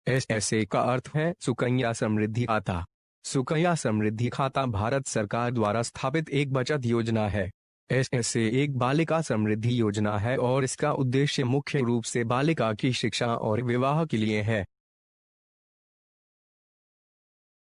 SSA का अर्थ है सुकन्या समृद्धि खाता। सुकन्या समृद्धि खाता भारत सरकार द्वारा स्थापित एक बचत योजना है। एसएसए एक बालिका समृद्धि योजना है और इसका उद्देश्य मुख्य रूप से बालिका की शिक्षा और विवाह के लिए है।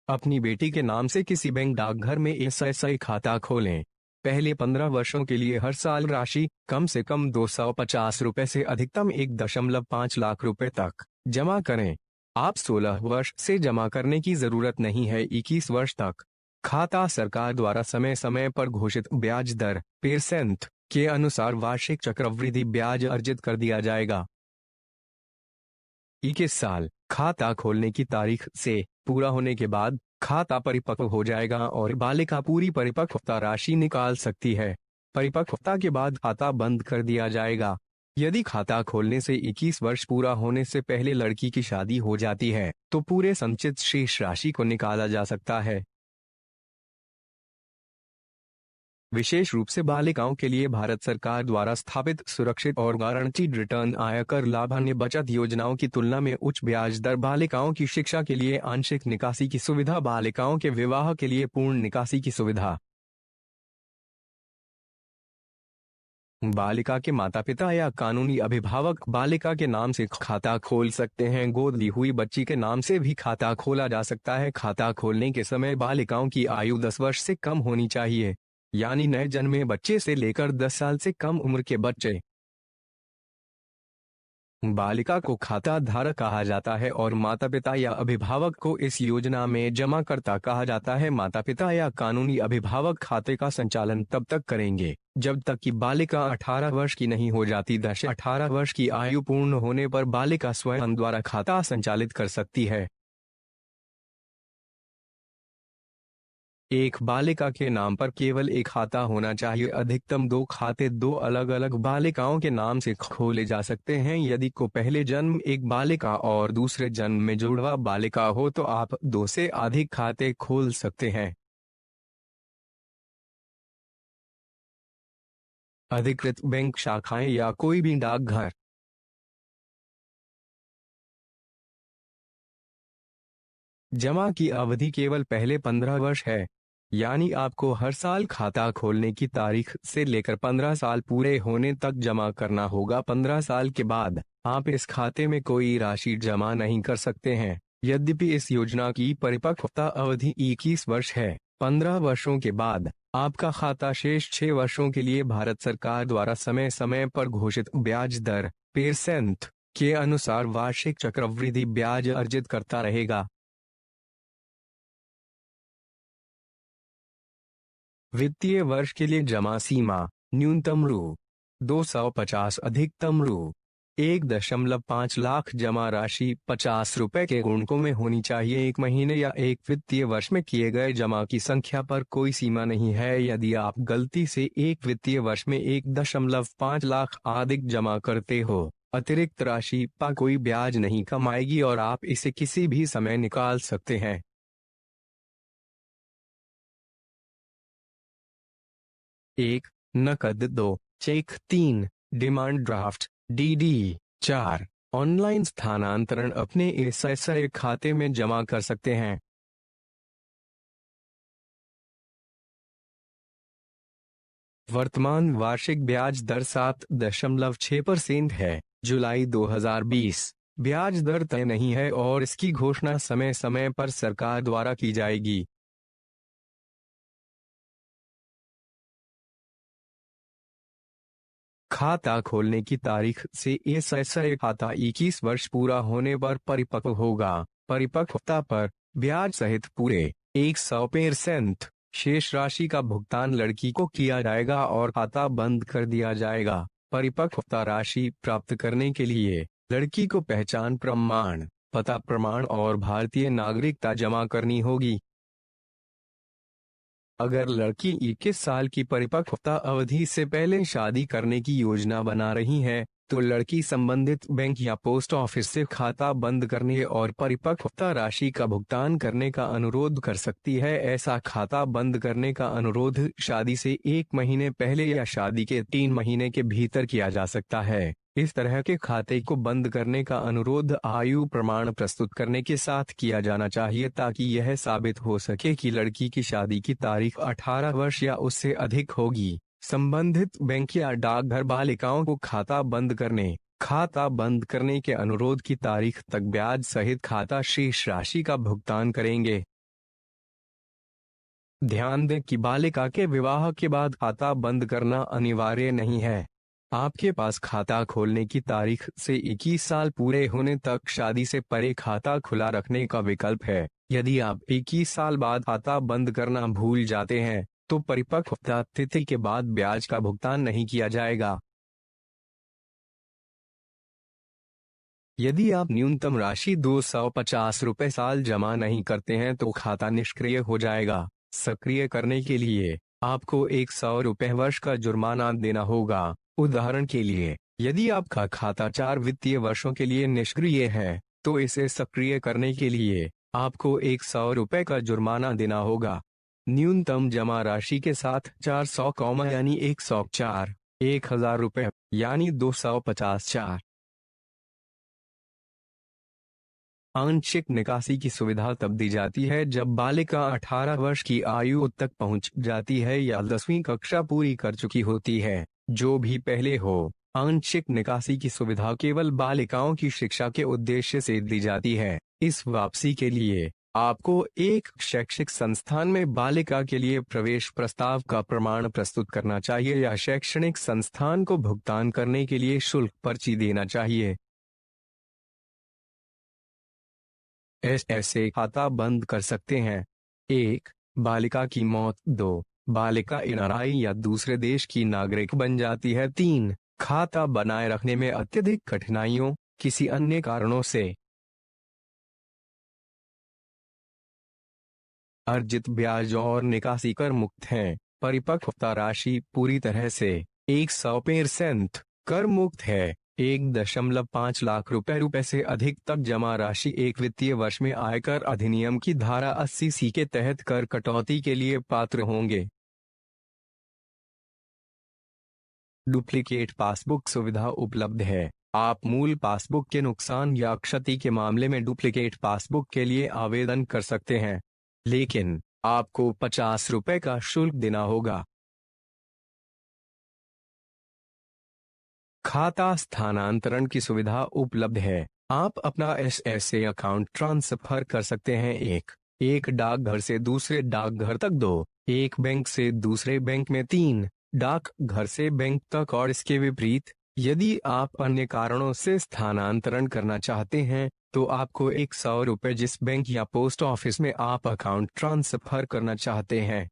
अपनी बेटी के नाम से किसी बैंक डाकघर में एसएसए खाता खोलें। पहले 15 वर्षों के लिए हर साल राशि कम से कम 250 रुपए से अधिकतम 1.5 लाख रुपए तक जमा करें। आप 16 वर्ष से जमा करने की जरूरत नहीं है, 21 वर्ष तक। खाता सरकार द्वारा समय समय पर घोषित ब्याज दर % के अनुसार वार्षिक चक्रवृद्धि ब्याज अर्जित कर दिया जाएगा। 21 साल खाता खोलने की तारीख से पूरा होने के बाद खाता परिपक्व हो जाएगा और बालिका पूरी परिपक्वता राशि निकाल सकती है। परिपक्वता के बाद खाता बंद कर दिया जाएगा। यदि खाता खोलने से 21 वर्ष पूरा होने से पहले लड़की की शादी हो जाती है तो पूरे संचित शेष राशि को निकाला जा सकता है। विशेष रूप से बालिकाओं के लिए भारत सरकार द्वारा स्थापित सुरक्षित और गारंटीड रिटर्न आयकर लाभ अन्य बचत योजनाओं की तुलना में उच्च ब्याज दर, बालिकाओं की शिक्षा के लिए आंशिक निकासी की सुविधा, बालिकाओं के विवाह के लिए पूर्ण निकासी की सुविधा। बालिका के माता पिता या कानूनी अभिभावक बालिका के नाम से खाता खोल सकते हैं। गोद ली हुई बच्ची के नाम से भी खाता खोला जा सकता है। खाता खोलने के समय बालिकाओं की आयु 10 वर्ष से कम होनी चाहिए, यानी नए जन्मे बच्चे से लेकर 10 साल से कम उम्र के बच्चे। बालिका को खाता धारक कहा जाता है और माता पिता या अभिभावक को इस योजना में जमाकर्ता कहा जाता है। माता पिता या कानूनी अभिभावक खाते का संचालन तब तक करेंगे जब तक कि बालिका 18 वर्ष की नहीं हो जाती। 18 वर्ष की आयु पूर्ण होने पर बालिका स्वयं द्वारा खाता संचालित कर सकती है। एक बालिका के नाम पर केवल एक खाता होना चाहिए। अधिकतम 2 खाते 2 अलग अलग बालिकाओं के नाम से खोले जा सकते हैं। यदि को पहले जन्म एक बालिका और दूसरे जन्म में जुड़वा बालिका हो तो आप 2 से अधिक खाते खोल सकते हैं। अधिकृत बैंक शाखाएं या कोई भी डाकघर। जमा की अवधि केवल पहले 15 वर्ष है, यानी आपको हर साल खाता खोलने की तारीख से लेकर 15 साल पूरे होने तक जमा करना होगा। 15 साल के बाद आप इस खाते में कोई राशि जमा नहीं कर सकते हैं। यद्यपि इस योजना की परिपक्वता अवधि 21 वर्ष है, 15 वर्षों के बाद आपका खाता शेष 6 वर्षों के लिए भारत सरकार द्वारा समय समय पर घोषित ब्याज दर % के अनुसार वार्षिक चक्रवृद्धि ब्याज अर्जित करता रहेगा। वित्तीय वर्ष के लिए जमा सीमा न्यूनतम ₹250, अधिकतम ₹1.5 लाख। जमा राशि 50 रुपए के गुणकों में होनी चाहिए। एक महीने या एक वित्तीय वर्ष में किए गए जमा की संख्या पर कोई सीमा नहीं है। यदि आप गलती से एक वित्तीय वर्ष में 1.5 लाख अधिक जमा करते हो, अतिरिक्त राशि पर कोई ब्याज नहीं कमाएगी और आप इसे किसी भी समय निकाल सकते हैं। 1. नकद। 2. Cheque. 3. Demand draft DD। 4. Online स्थानांतरण अपने एसएसए खाते में जमा कर सकते हैं। वर्तमान वार्षिक ब्याज दर 7.6% है। जुलाई 2020। ब्याज दर तय नहीं है और इसकी घोषणा समय समय पर सरकार द्वारा की जाएगी। खाता खोलने की तारीख से एसएसए खाता 21 वर्ष पूरा होने पर परिपक्व होगा। परिपक्वता पर ब्याज सहित पूरे 100% शेष राशि का भुगतान लड़की को किया जाएगा और खाता बंद कर दिया जाएगा। परिपक्वता राशि प्राप्त करने के लिए लड़की को पहचान प्रमाण, पता प्रमाण और भारतीय नागरिकता जमा करनी होगी। अगर लड़की 21 साल की परिपक्वता अवधि से पहले शादी करने की योजना बना रही है तो लड़की संबंधित बैंक या पोस्ट ऑफिस से खाता बंद करने और परिपक्वता राशि का भुगतान करने का अनुरोध कर सकती है। ऐसा खाता बंद करने का अनुरोध शादी से 1 महीने पहले या शादी के 3 महीने के भीतर किया जा सकता है। इस तरह के खाते को बंद करने का अनुरोध आयु प्रमाण प्रस्तुत करने के साथ किया जाना चाहिए, ताकि यह साबित हो सके कि लड़की की शादी की तारीख 18 वर्ष या उससे अधिक होगी। संबंधित बैंक या डाकघर बालिकाओं को खाता बंद करने के अनुरोध की तारीख तक ब्याज सहित खाता शेष राशि का भुगतान करेंगे। ध्यान दें कि बालिका के विवाह के बाद खाता बंद करना अनिवार्य नहीं है। आपके पास खाता खोलने की तारीख से 21 साल पूरे होने तक शादी से परे खाता खुला रखने का विकल्प है। यदि आप 21 साल बाद खाता बंद करना भूल जाते हैं, तो परिपक्वता तिथि के बाद ब्याज का भुगतान नहीं किया जाएगा। यदि आप न्यूनतम राशि 250 रुपए साल जमा नहीं करते हैं तो खाता निष्क्रिय हो जाएगा। सक्रिय करने के लिए आपको 100 रुपए वर्ष का जुर्माना देना होगा। उदाहरण के लिए, यदि आपका खाता 4 वित्तीय वर्षों के लिए निष्क्रिय है, तो इसे सक्रिय करने के लिए आपको 100 रुपए का जुर्माना देना होगा। न्यूनतम जमा राशि के साथ 400 यानी 104, 1000 रुपए यानी 254। आंशिक निकासी की सुविधा तब दी जाती है जब बालिका 18 वर्ष की आयु तक पहुंच जाती है या 10वीं कक्षा पूरी कर चुकी होती है। जो भी पहले हो, आंशिक निकासी की सुविधा केवल बालिकाओं की शिक्षा के उद्देश्य से दी जाती है। इस वापसी के लिए आपको एक शैक्षिक संस्थान में बालिका के लिए प्रवेश प्रस्ताव का प्रमाण प्रस्तुत करना चाहिए या शैक्षणिक संस्थान को भुगतान करने के लिए शुल्क पर्ची देना चाहिए। ऐसे खाता बंद कर सकते हैं: 1. बालिका की मौत। 2. बालिका एनआरआई या दूसरे देश की नागरिक बन जाती है। 3. खाता बनाए रखने में अत्यधिक कठिनाइयों, किसी अन्य कारणों से। अर्जित ब्याज और निकासी कर मुक्त हैं। परिपक्वता राशि पूरी तरह से 100% कर मुक्त है। 1.5 लाख रुपए से अधिक तक जमा राशि एक वित्तीय वर्ष में आयकर अधिनियम की धारा 80C के तहत कर कटौती के लिए पात्र होंगे। डुप्लीकेट पासबुक सुविधा उपलब्ध है। आप मूल पासबुक के नुकसान या क्षति के मामले में डुप्लीकेट पासबुक के लिए आवेदन कर सकते हैं, लेकिन आपको 50 रुपए का शुल्क देना होगा। खाता स्थानांतरण की सुविधा उपलब्ध है। आप अपना एसएसए अकाउंट ट्रांसफर कर सकते हैं। एक डाकघर से दूसरे डाकघर तक। 2. एक बैंक से दूसरे बैंक में। 3. डाकघर से बैंक तक और इसके विपरीत। यदि आप अन्य कारणों से स्थानांतरण करना चाहते हैं, तो आपको 100 रुपए जिस बैंक या पोस्ट ऑफिस में आप अकाउंट ट्रांसफर करना चाहते हैं।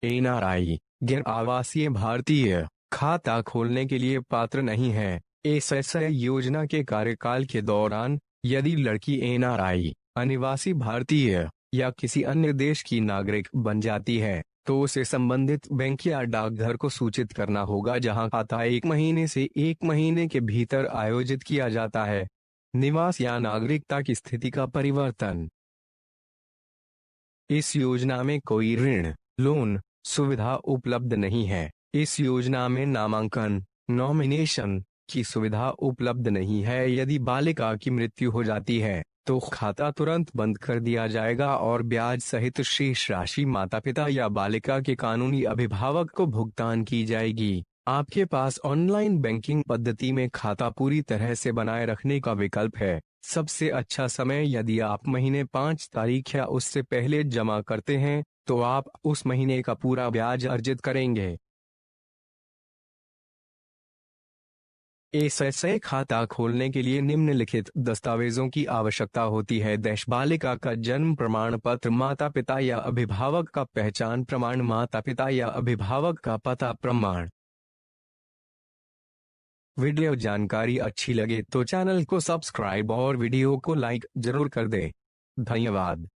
एनआरआई गैर आवासीय भारतीय खाता खोलने के लिए पात्र नहीं है। एसएसए योजना के कार्यकाल के दौरान यदि लड़की एनआरआई अनिवासी भारतीय या किसी अन्य देश की नागरिक बन जाती है, तो उसे संबंधित बैंक या डाकघर को सूचित करना होगा जहां खाता 1 महीने से 1 महीने के भीतर आयोजित किया जाता है। निवास या नागरिकता की स्थिति का परिवर्तन। इस योजना में कोई ऋण, लोन सुविधा उपलब्ध नहीं है। इस योजना में नामांकन, नॉमिनेशन की सुविधा उपलब्ध नहीं है। यदि बालिका की मृत्यु हो जाती है, तो खाता तुरंत बंद कर दिया जाएगा और ब्याज सहित शेष राशि माता पिता या बालिका के कानूनी अभिभावक को भुगतान की जाएगी। आपके पास ऑनलाइन बैंकिंग पद्धति में खाता पूरी तरह से बनाए रखने का विकल्प है। सबसे अच्छा समय यदि आप महीने 5 तारीख या उससे पहले जमा करते हैं, तो आप उस महीने का पूरा ब्याज अर्जित करेंगे। एसएसए खाता खोलने के लिए निम्नलिखित दस्तावेजों की आवश्यकता होती है: बालिका का जन्म प्रमाण पत्र, माता पिता या अभिभावक का पहचान प्रमाण, माता पिता या अभिभावक का पता प्रमाण। वीडियो जानकारी अच्छी लगे तो चैनल को सब्सक्राइब और वीडियो को लाइक जरूर कर दें। धन्यवाद।